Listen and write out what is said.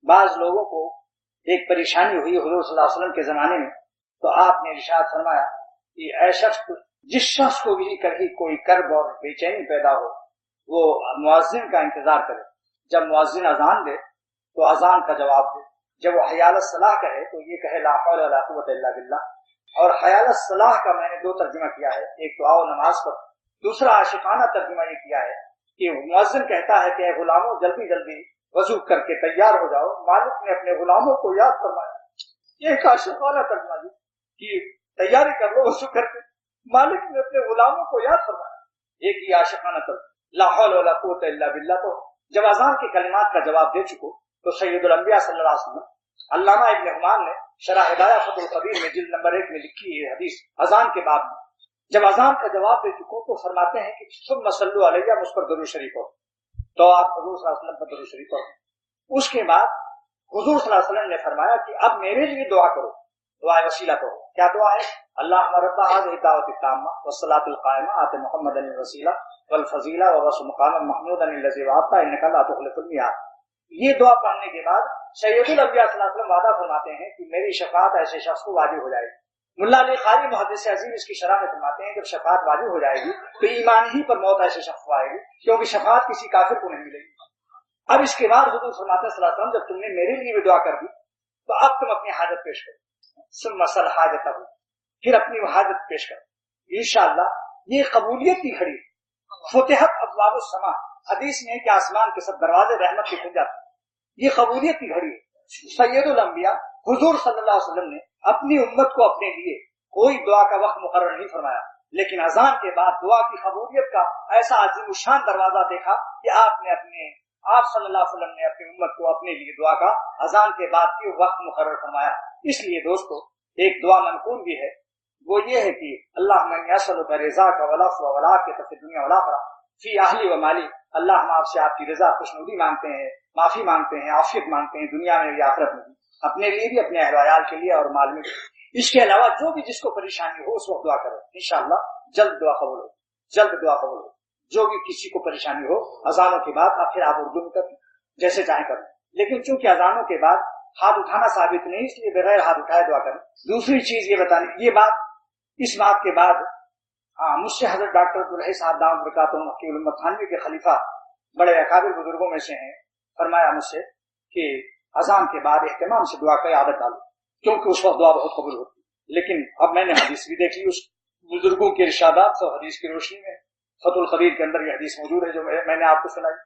بعض لوگوں کو ایک پریشانی ہوئی حضور صلی اللہ علیہ وسلم کے زمانے میں، تو آپ نے ارشاد فرمایا کہ اے شخص، جس شخص کو بھی کبھی کوئی کرب اور بے چینی پیدا ہو وہ مؤذن کا انتظار کرے، جب مؤذن اذان دے تو اذان کا جواب دے، جب وہ حی علی الصلاح کہے تو یہ کہے لا حول ولا قوت الا باللہ۔ اور حی علی الصلاح کا میں نے دو ترجمہ کیا ہے، ایک تو آؤ نماز پر، دوسرا عاشقانہ ترجمہ یہ کیا ہے کہ مؤذن کہتا ہے کہ اے غلاموں جلدی جلدی وضو کر کے تیار ہو جاؤ، مالک نے اپنے غلاموں کو یاد فرمایا۔ یہ ایک عاشقانہ ترجمہ ہے کہ تیاری کر لو وضو کر کے، مالک نے اپنے غلاموں کو یاد فرمایا۔ ایک ہی عاشقانہ ترجمہ لا حول ولا قوت الا باللہ۔ تو جب اذان کے کلمات کا جواب دے چکو تو سید الانبیاء صلی اللہ علیہ وسلم علامہ ابن حمان نے شرح ہدایہ فتح القدیر میں جلد نمبر 1 میں لکھی ہے حدیث اذان کے بعد میں، جب اذان کا جواب دے چکو تو فرماتے ہیں کہ ثم صلوا علیہ، مجھ پر درود شریف ہو، تو آپ حضور صلی اللہ علیہ وسلم پر درود شریف پڑھو۔ اس کے بعد حضور صلی اللہ علیہ وسلم نے فرمایا کہ اب میرے لیے دعا کرو، دعا وسیلہ کرو۔ کیا دعا ہے؟ اللہم رب هذه الدعوة التامة والصلاة القائمة آت محمدا الوسیلہ والفضیلہ وبعثہ مقاما محمودا الذی وعدتہ انک لا تخلف الميعاد۔ یہ دعا پڑھنے کے بعد سید الانبیاء صلی اللہ علیہ وسلم وعدہ فرماتے ہیں کہ میری شفاعت ایسے شخص کو واجب ہو جائے گی۔ ملا علی قاری محدث عظیم اس کی شرح میں فرماتے ہیں جب شفاعت واجب ہو جائے گی تو ایمان ہی پر موت ایسے شخص کو آئے گی، کیونکہ شفاعت کسی کافر کو نہیں ملے گی۔ اب اس کے بعد حضور فرماتے ہیں صلی اللہ علیہ وسلم جب تم نے میرے لیے بھی دعا کر دی تو اب تم اپنی حاجت پیش کرو، ثم سل حاجتہ، پھر اپنی حاجت پیش کرو، انشاءاللہ یہ قبولیت کی گھڑی۔ فتحت ابواب السماء، حدیث میں ہے کہ آسمان کے سب دروازے رحمت کے کھل جاتے ہیں، یہ قبولیت کی گھڑی ہے۔ سید الانبیاء حضور صلی اللہ علیہ وسلم نے اپنی امت کو اپنے لیے کوئی دعا کا وقت مقرر نہیں فرمایا، لیکن اذان کے بعد دعا کی قبولیت کا ایسا عظیم الشان دروازہ دیکھا کہ آپ صلی اللہ علیہ وسلم نے اپنی امت کو اپنے لیے دعا کا اذان کے بعد کی وقت مقرر فرمایا۔ اس لیے دوستو ایک دعا منقول بھی ہے، وہ یہ ہے کہ اللہم انی اسألک رضاک والعفو والعافیۃ فی الدنیا والآخرہ فی اہلی و مالی، اللہ ہم آپ سے آپ کی رضا خوشنودی مانگتے ہیں، معافی مانگتے ہیں، عافیت مانگتے ہیں دنیا میں بھی آخرت میں بھی، اپنے لیے بھی، اپنے اہل و عیال کے لیے اور مال میں بھی۔ اس کے علاوہ جو بھی جس کو پریشانی ہو اس وقت دعا کرو، انشاءاللہ جلد دعا قبول ہو، جلد دعا قبول ہو۔ جو بھی کسی کو پریشانی ہو اذانوں کے بعد پھر آپ اردو میں کریں جیسے چاہیں کریں، لیکن چونکہ اذانوں کے بعد ہاتھ اٹھانا ثابت نہیں، اس لیے بغیر ہاتھ اٹھائے دعا کریں۔ دوسری چیز یہ بتانے یہ بات اس بات کے بعد مجھ سے حضرت ڈاکٹر عبدالحی صاحب دامت برکاتہم حقیق الامت تھانوی کے خلیفہ بڑے اکابر بزرگوں میں سے ہیں، فرمایا مجھ سے کہ اذان کے بعد اہتمام سے دعا کی عادت ڈالو، کیونکہ اس وقت دعا بہت قبول ہوتی ہے۔ لیکن اب میں نے حدیث بھی دیکھ لی اس بزرگوں کے ارشادات سے، حدیث کی روشنی میں فتح القدیر کے اندر یہ حدیث موجود ہے جو میں نے آپ کو سنائی۔